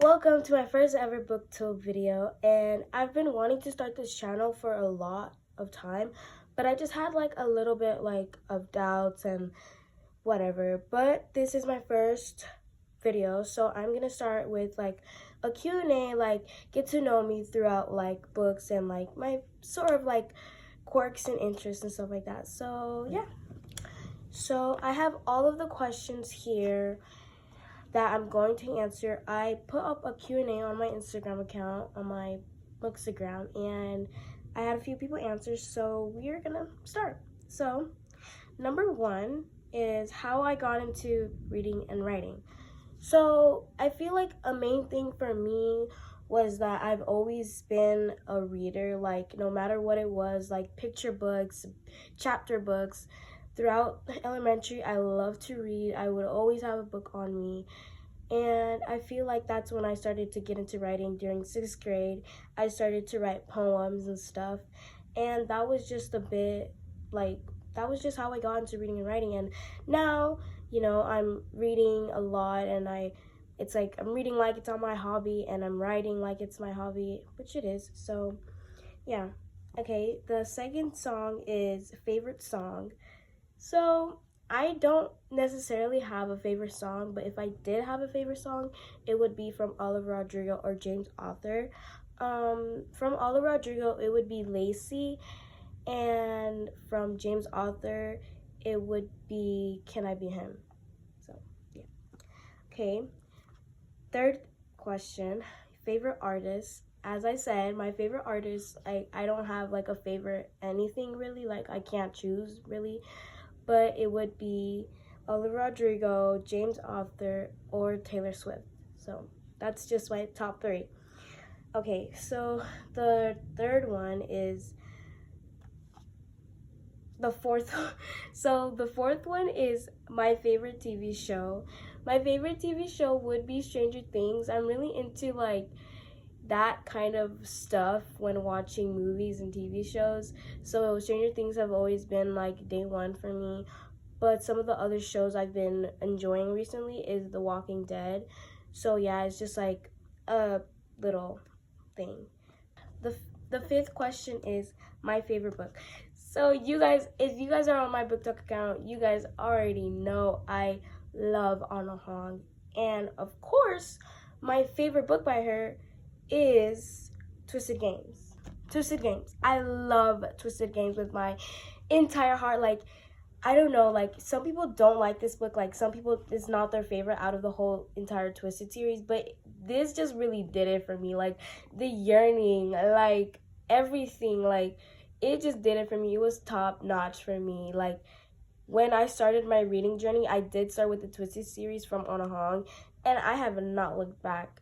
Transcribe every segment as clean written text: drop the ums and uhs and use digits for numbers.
Welcome to my first ever booktube video, and I've been wanting to start this channel for a lot of time, but I just had like a little bit of doubts and whatever. But this is my first video, so I'm gonna start with a Q&A, get to know me throughout books and my sort of quirks and interests and stuff like that. So yeah, so I have all of the questions here that I'm going to answer. I put up a Q&A on my Instagram account, on my Bookstagram, and I had a few people answer, so we're gonna start. So, number one is how I got into reading and writing. So, I feel like a main thing for me was that I've always been a reader, no matter what it was, picture books, chapter books. Throughout elementary, I loved to read. I would always have a book on me. And I feel like that's when I started to get into writing during 6th grade. I started to write poems and stuff. And that was just that was just how I got into reading and writing. And now, I'm reading a lot, and it's like I'm reading like it's on my hobby, and I'm writing like it's my hobby, which it is. So, yeah. Okay, the second song is favorite song. So, I don't necessarily have a favorite song, but if I did have a favorite song, it would be from Olivia Rodrigo or James Arthur. From Olivia Rodrigo, it would be Lacy, and from James Arthur, it would be Can I Be Him? So, yeah. Okay, third question, favorite artist. As I said, my favorite artist, I don't have a favorite anything really, I can't choose really, but it would be Olivia Rodrigo, James Arthur, or Taylor Swift. So that's just my top 3. Okay, so the third one is the fourth. So the fourth one is my favorite TV show. My favorite TV show would be Stranger Things. I'm really into that kind of stuff when watching movies and TV shows. So Stranger Things have always been day one for me. But some of the other shows I've been enjoying recently is The Walking Dead. So yeah, it's just a little thing. The fifth question is my favorite book. So you guys, if you guys are on my BookTok account, you guys already know I love Anna Huang. And of course, my favorite book by her is Twisted Games. Twisted Games. I love Twisted Games with my entire heart. I don't know, some people don't like this book. Some people, it's not their favorite out of the whole entire Twisted series. But this just really did it for me. The yearning, everything. It just did it for me. It was top notch for me. When I started my reading journey, I did start with the Twisted series from Anna Huang. And I have not looked back.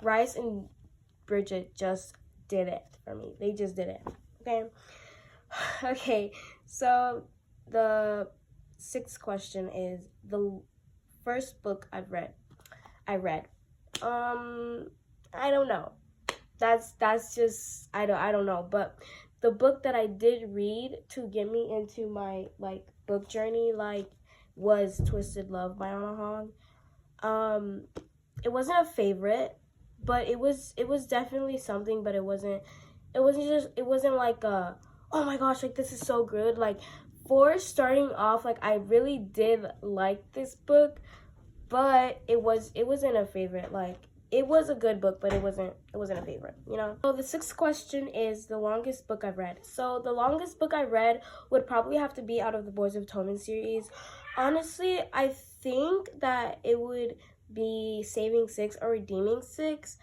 Rice and Bridget just did it for me. They just did it. Okay. Okay. So the sixth question is the first book I read. I don't know. That's just I don't know. But the book that I did read to get me into my book journey was Twisted Love by Anna Huang. It wasn't a favorite, but it was definitely something, but it wasn't like a, oh my gosh, this is so good. For starting off, I really did like this book, but it wasn't a favorite. It was a good book, but it wasn't a favorite, So the sixth question is the longest book I've read. So the longest book I read would probably have to be out of the Boys of Tolman series. Honestly, I think that it would be Saving Six or Redeeming Six.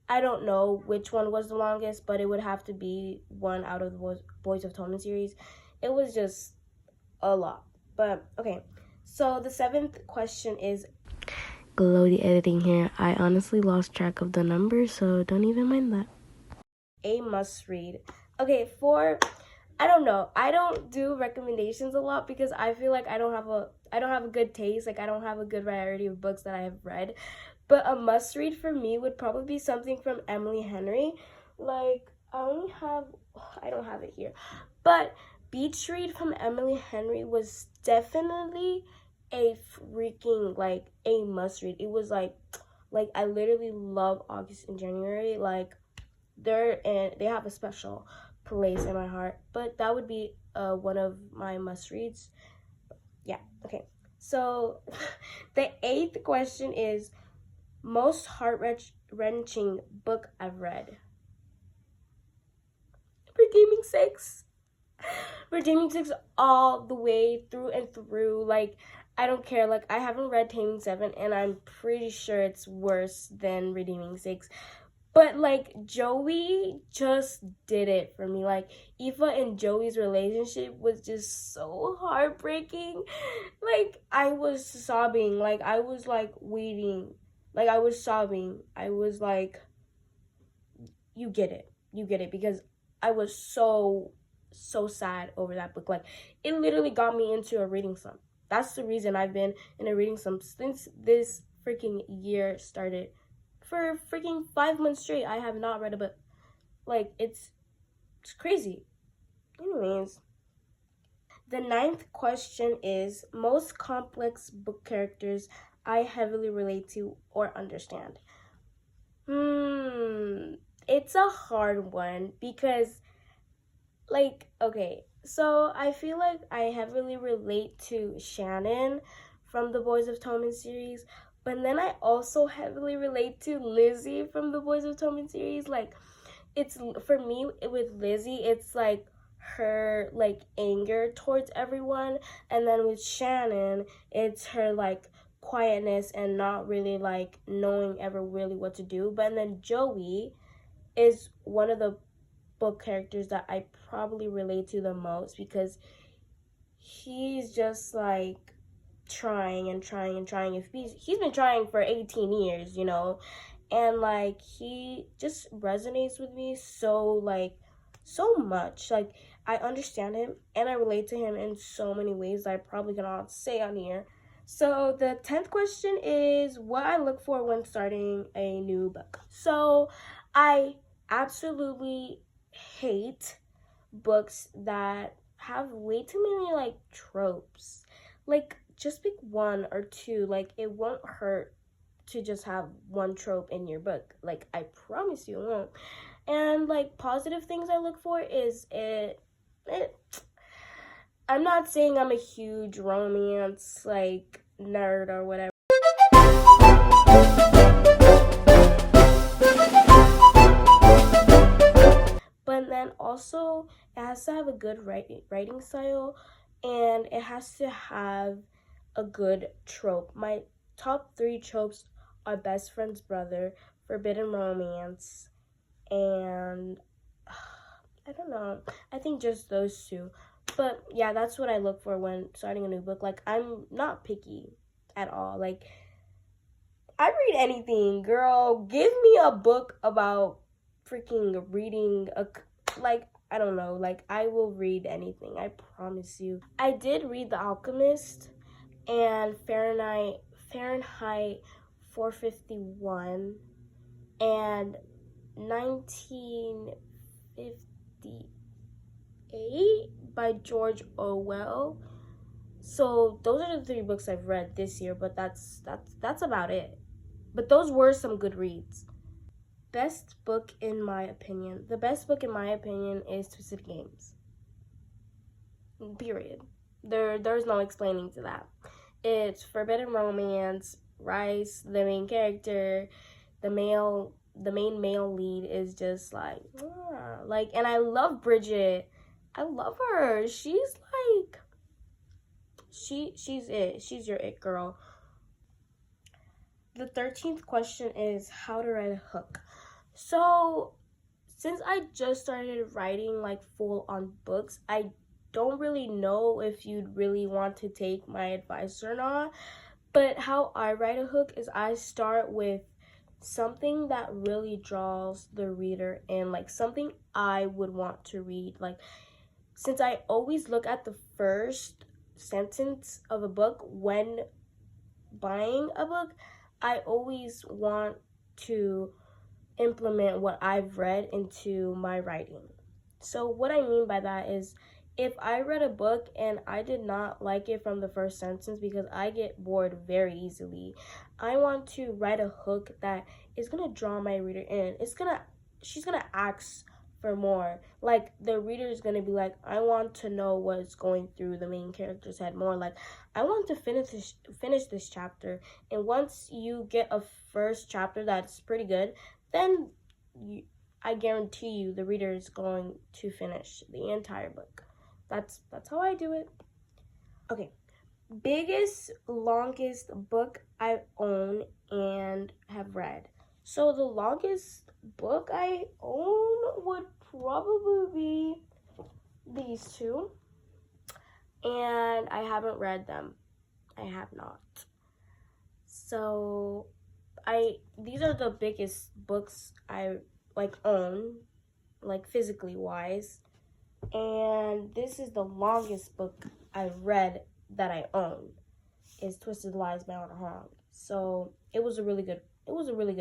I don't know which one was the longest, but it would have to be one out of the Boys of Tolman series. It was just a lot. But, okay. So, the seventh question is below the editing here. I honestly lost track of the numbers, so don't even mind that. A must read. Okay, I don't know. I don't do recommendations a lot because I feel like I don't have a good taste. I don't have a good variety of books that I have read. But a must read for me would probably be something from Emily Henry. I don't have it here. But Beach Read from Emily Henry was definitely a freaking a must read. It was Like, I literally love August and January. Like, they have a special place in my heart. But that would be one of my must reads. Yeah, okay. So the 8th question is most heart-wrenching book I've read. Redeeming Six. Redeeming Six all the way through and through. Like, I don't care. Like, I haven't read Taming Seven, and I'm pretty sure it's worse than Redeeming Six. But, like, Joey just did it for me. Like, Aoife and Joey's relationship was just so heartbreaking. Like, I was sobbing. Like, I was, like, waiting. Like, I was sobbing. I was like, you get it. You get it. Because I was so sad over that book. Like, it literally got me into a reading slump. That's the reason I've been in a reading slump since this freaking year started. For freaking 5 months straight, I have not read a book. Like, it's crazy. Anyways, the 9th question is most complex book characters I heavily relate to or understand. It's a hard one because, like, okay, so I feel like I heavily relate to Shannon from the Boys of Tommen series, but then I also heavily relate to Lizzie from the Boys of Tommen series. Like, it's, for me, with Lizzie, it's like her, like, anger towards everyone, and then with Shannon, it's her, like, quietness and not really, like, knowing ever really what to do. But then Joey is one of the book characters that I probably relate to the most because he's just, like, trying and trying and trying. If he's been trying for 18 years, you know, and, like, he just resonates with me so, like, so much. Like, I understand him and I relate to him in so many ways that I probably cannot say on here. So the 10th question is what I look for when starting a new book. So I absolutely hate books that have way too many, like, tropes. Like, just pick one or two. Like, it won't hurt to just have one trope in your book. Like, I promise you it won't. And, like, positive things I look for is I'm not saying I'm a huge romance, like, nerd or whatever. But then also, it has to have a good writing style, and it has to have a good trope. My top 3 tropes are Best Friend's Brother, Forbidden Romance, and I don't know. I think just those 2. But yeah, that's what I look for when starting a new book. Like, I'm not picky at all. Like, I read anything, girl. Give me a book about freaking reading like, I don't know. Like, I will read anything. I promise you. I did read The Alchemist and Fahrenheit 451 and 1958 by George Orwell. So those are the 3 books I've read this year, but that's about it. But those were some good reads. Best book in my opinion. The best book in my opinion is Twisted Games. Period. There's no explaining to that. It's Forbidden Romance. Rice, the main character, the main male lead is just like, and I love Bridget. I love her. She's like, she's it. She's your it girl. The 13th question is how to write a hook. So, since I just started writing, like, full on books, I don't really know if you'd really want to take my advice or not. But how I write a hook is I start with something that really draws the reader in, like something I would want to read. Like, since I always look at the first sentence of a book when buying a book, I always want to implement what I've read into my writing. So what I mean by that is if I read a book and I did not like it from the first sentence, because I get bored very easily, I want to write a hook that is gonna draw my reader in. She's gonna ask for more. Like, the reader is gonna be like, I want to know what's going through the main character's head more. Like, I want to finish this chapter. And once you get a first chapter that's pretty good, then I guarantee you the reader is going to finish the entire book. That's how I do it. Okay, biggest, longest book I own and have read. So the longest book I own would probably be these two, and I haven't read them. I have not. So these are the biggest books I like own, like physically wise. And this is the longest book I've read that I own. Is Twisted Lies by Anna Hong. So it was a really good book. It was a really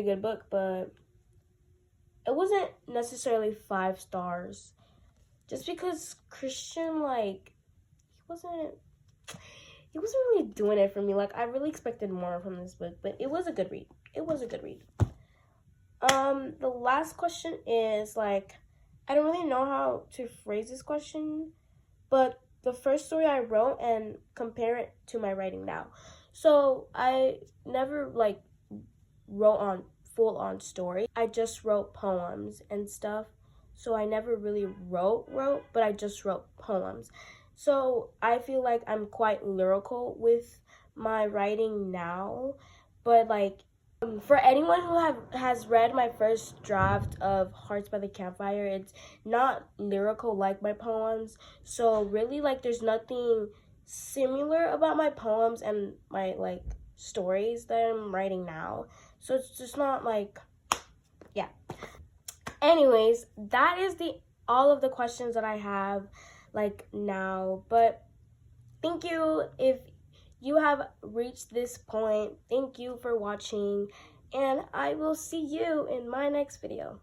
good book, but it wasn't necessarily 5 stars. Just because Christian, like, he wasn't really doing it for me. Like, I really expected more from this book, but it was a good read. The last question is, like, I don't really know how to phrase this question, but the first story I wrote and compare it to my writing now. So I never, like, wrote on full-on story. I just wrote poems and stuff. So I never really wrote, but I just wrote poems. So I feel like I'm quite lyrical with my writing now, but, like, for anyone who has read my first draft of Hearts by the Campfire, it's not lyrical like my poems. So really, like, there's nothing similar about my poems and my, like, stories that I'm writing now. So it's just not, like, yeah. Anyways, that is all of the questions that I have, like, now. But thank you if you have reached this point. Thank you for watching, and I will see you in my next video.